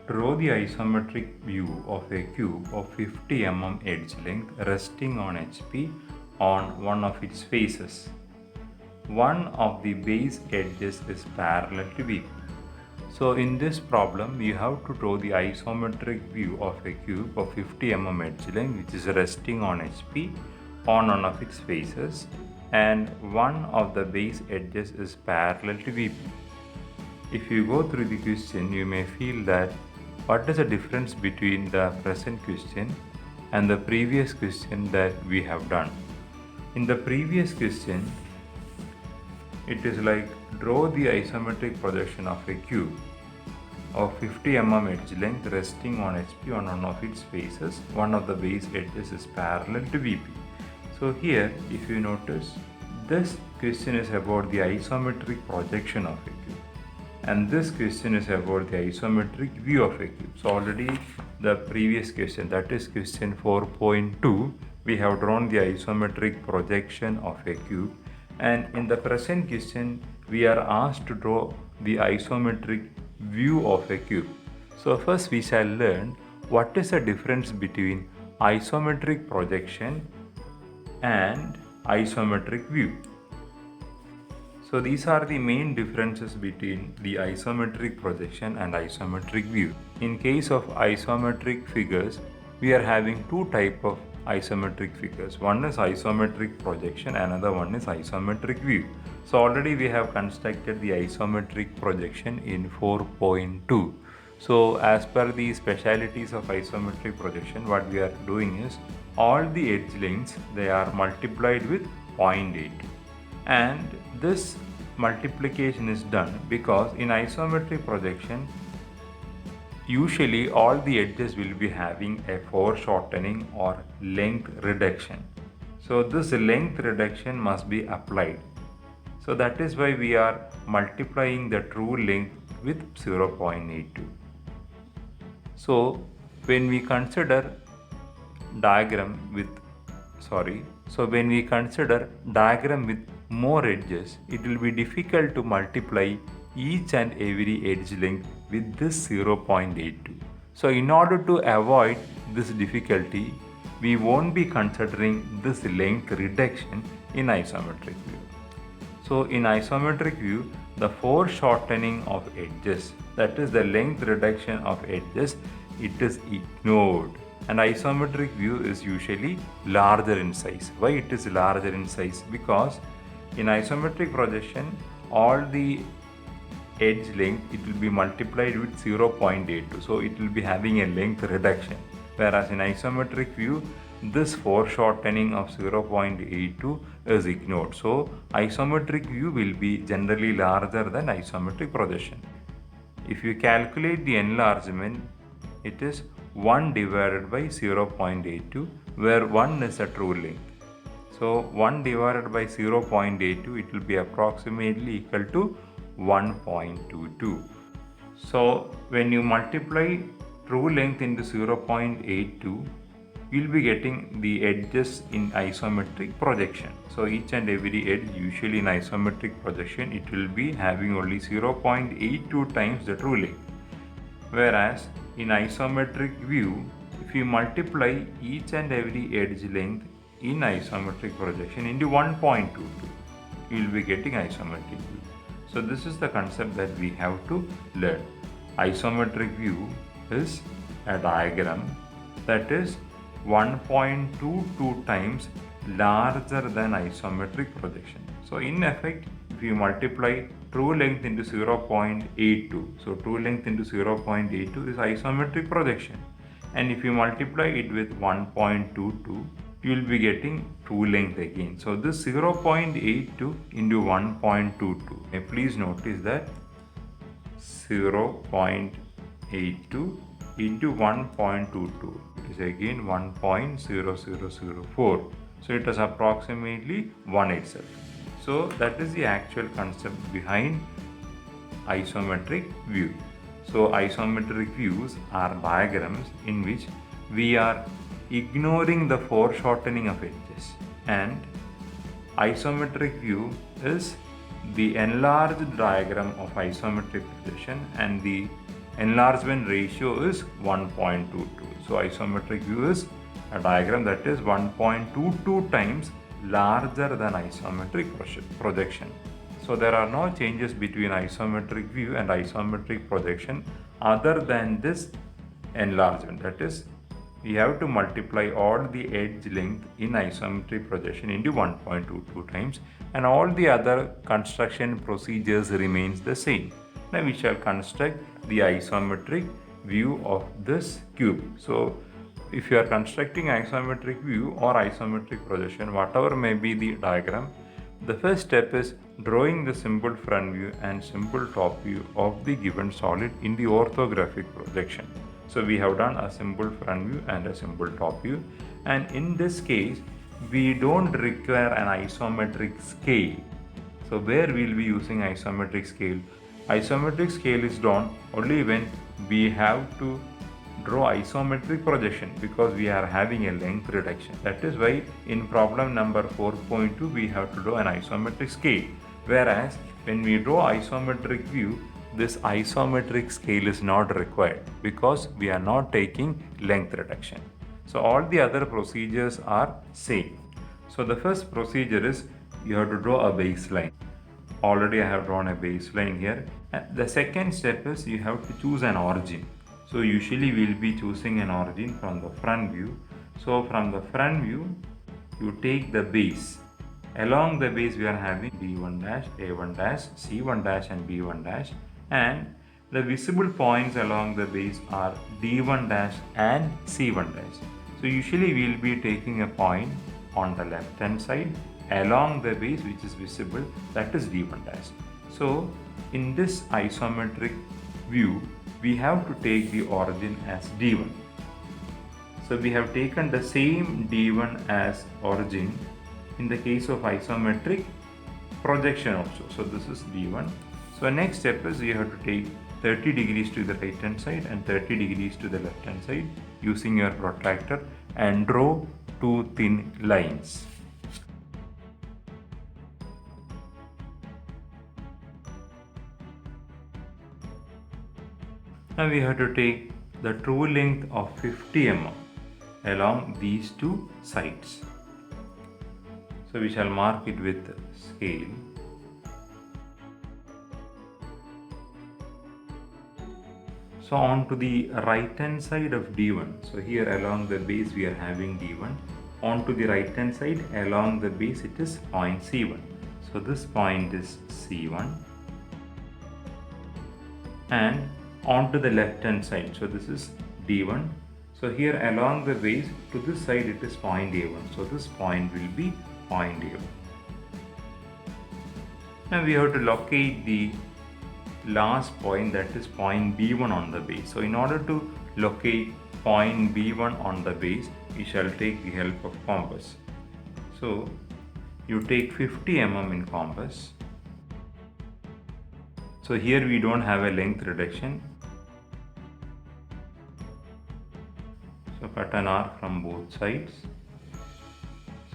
Draw the isometric view of a cube of 50 edge length resting on HP on one of its faces. One of the base edges is parallel to VP. So in this problem, you have to draw the isometric view of a cube of 50 edge length which is resting on HP on one of its faces, and one of the base edges is parallel to VP. If you go through the question, you may feel that what is the difference between the present question and the previous question that we have done. In the previous question, it is like draw the isometric projection of a cube of 50 edge length resting on HP on one of its faces. One of the base edges is parallel to VP. So here, if you notice, this question is about the isometric projection of a cube, and this question is about the isometric view of a cube. So already the previous question, that is question 4.2, we have drawn the isometric projection of a cube, and in the present question we are asked to draw the isometric view of a cube. So first we shall learn what is the difference between isometric projection and isometric view. So these are the main differences between the isometric projection and isometric view. In case of isometric figures, we are having two types of isometric figures. One is isometric projection, another one is isometric view. So already we have constructed the isometric projection in 4.2. So as per the specialities of isometric projection, what we are doing is all the edge lengths, they are multiplied with 0.8, and this multiplication is done because in isometric projection usually all the edges will be having a foreshortening or length reduction. So this length reduction must be applied. So that is why we are multiplying the true length with 0.82. So when we consider diagram with more edges, it will be difficult to multiply each and every edge length with this 0.82. So in order to avoid this difficulty, we won't be considering this length reduction in isometric view. So in isometric view, the foreshortening of edges, that is the length reduction of edges, it is ignored. And isometric view is usually larger in size. Why it is larger in size? Because in isometric projection, all the edge length, it will be multiplied with 0.82. So it will be having a length reduction. Whereas in isometric view, this foreshortening of 0.82 is ignored. So isometric view will be generally larger than isometric projection. If you calculate the enlargement, it is 1 divided by 0.82, where 1 is a true length. So 1 divided by 0.82, it will be approximately equal to 1.22. So when you multiply true length into 0.82, you will be getting the edges in isometric projection. So each and every edge, usually in isometric projection, it will be having only 0.82 times the true length. Whereas in isometric view, if you multiply each and every edge length in isometric projection into 1.22, you will be getting isometric view. So this is the concept that we have to learn. Isometric view is a diagram that is 1.22 times larger than isometric projection. So in effect, if you multiply true length into 0.82, so true length into 0.82 is isometric projection, and if you multiply it with 1.22, you will be getting true length again. So this 0.82 into 1.22, please notice that 0.82 into 1.22, it is again 1.0004. So it is approximately 1 itself. So that is the actual concept behind isometric view. So isometric views are diagrams in which we are ignoring the foreshortening of edges, and isometric view is the enlarged diagram of isometric projection, and the enlargement ratio is 1.22. So isometric view is a diagram that is 1.22 times larger than isometric projection. So there are no changes between isometric view and isometric projection other than this enlargement. That is, we have to multiply all the edge length in isometric projection into 1.22 times, and all the other construction procedures remains the same. Now we shall construct the isometric view of this cube. So if you are constructing isometric view or isometric projection, whatever may be the diagram, the first step is drawing the simple front view and simple top view of the given solid in the orthographic projection. So we have done a simple front view and a simple top view, and in this case we don't require an isometric scale. So where we'll be using isometric scale? Isometric scale is done only when we have to draw isometric projection, because we are having a length reduction. That is why in problem number 4.2 we have to draw an isometric scale, whereas when we draw isometric view, this isometric scale is not required because we are not taking length reduction. So all the other procedures are same. So the first procedure is you have to draw a baseline. Already I have drawn a baseline here. And the second step is you have to choose an origin. So usually we will be choosing an origin from the front view. So from the front view, you take the base. Along the base we are having B1 dash, A1 dash, C1 dash and B1 dash, and the visible points along the base are D1 dash and C1 dash. So usually we will be taking a point on the left hand side along the base which is visible, that is D1 dash. So in this isometric view, we have to take the origin as D1. So we have taken the same D1 as origin in the case of isometric projection also. So this is D1. So next step is you have to take 30 degrees to the right hand side and 30 degrees to the left hand side using your protractor and draw two thin lines. Now we have to take the true length of 50 mm along these two sides. So we shall mark it with scale. So on to the right hand side of D1. So here along the base we are having D1. On to the right hand side along the base it is point C1. So this point is C1. And on to the left hand side. So this is D1. So here along the base to this side it is point A1. So this point will be point A1. Now we have to locate the last point, that is point B1 on the base. So in order to locate point B1 on the base, we shall take the help of compass. So you take 50 mm in compass. So here we don't have a length reduction. So cut an arc from both sides.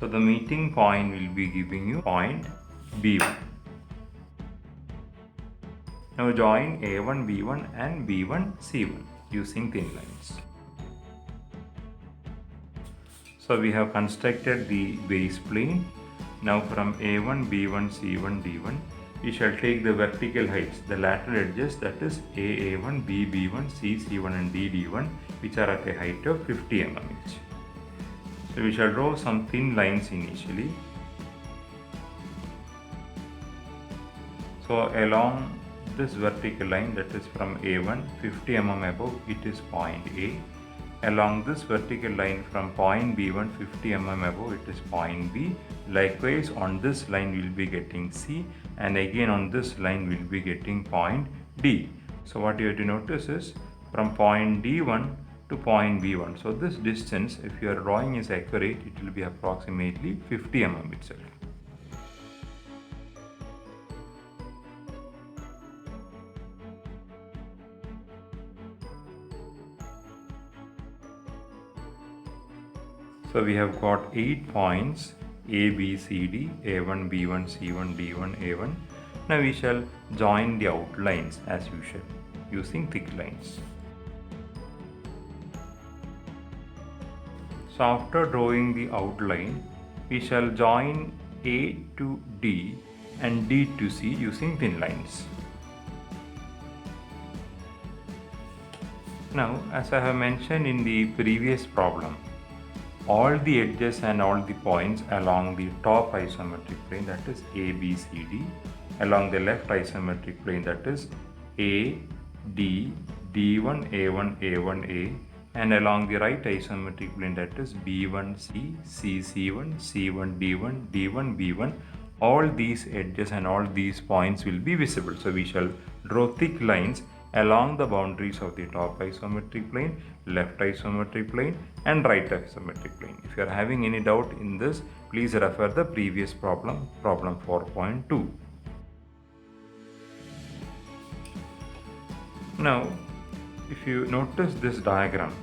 So the meeting point will be giving you point B1. Now join A1 B1 and B1 C1 using thin lines. So we have constructed the base plane. Now from A1 B1 C1 D1, we shall take the vertical heights, the lateral edges, that is A1 B B1 C C1 and D D1, which are at a height of 50 mm each. So we shall draw some thin lines initially. So along this vertical line, that is from A1 50 mm above, it is point A. Along this vertical line from point B1 50 mm above, it is point B. Likewise on this line we will be getting C, and again on this line we will be getting point D. So what you have to notice is from point D1 to point B1. So this distance, if your drawing is accurate, it will be approximately 50 mm itself. So we have got 8 points A, B, C, D, A1, B1, C1, D1, A1. Now we shall join the outlines as usual using thick lines. So after drawing the outline, we shall join A to D and D to C using thin lines. Now, as I have mentioned in the previous problem, all the edges and all the points along the top isometric plane, that is A, B, C, D, along the left isometric plane, that is A, D, D1, A1, A1A, and along the right isometric plane, that is B1C, CC1, C1, D1, D1, B1, all these edges and all these points will be visible. So we shall draw thick lines along the boundaries of the top isometric plane, left isometric plane, and right isometric plane. If you are having any doubt in this, please refer the previous problem 4.2. Now, if you notice this diagram,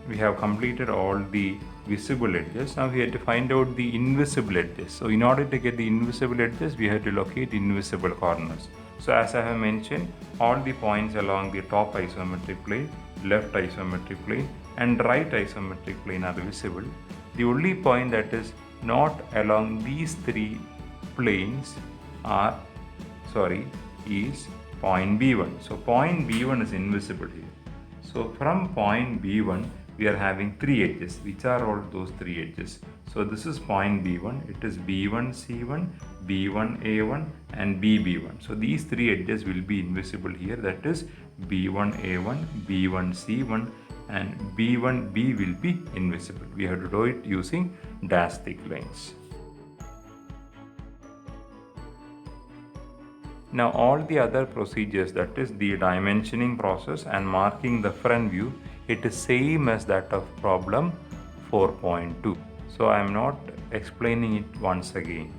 we have completed all the visible edges. Now we have to find out the invisible edges. So in order to get the invisible edges, we have to locate invisible corners. So as I have mentioned, all the points along the top isometric plane, left isometric plane, and right isometric plane are visible. The only point that is not along these three planes is point B1. So point B1 is invisible here. So from point B1, we are having three edges. Which are all those three edges? So this is point B1. It is B1C1, B1A1, and BB1. So these three edges will be invisible here. That is B1A1, B1C1, and B1B will be invisible. We have to do it using dash thick lines. Now all the other procedures, that is the dimensioning process and marking the front view, it is same as that of problem 4.2. So I am not explaining it once again.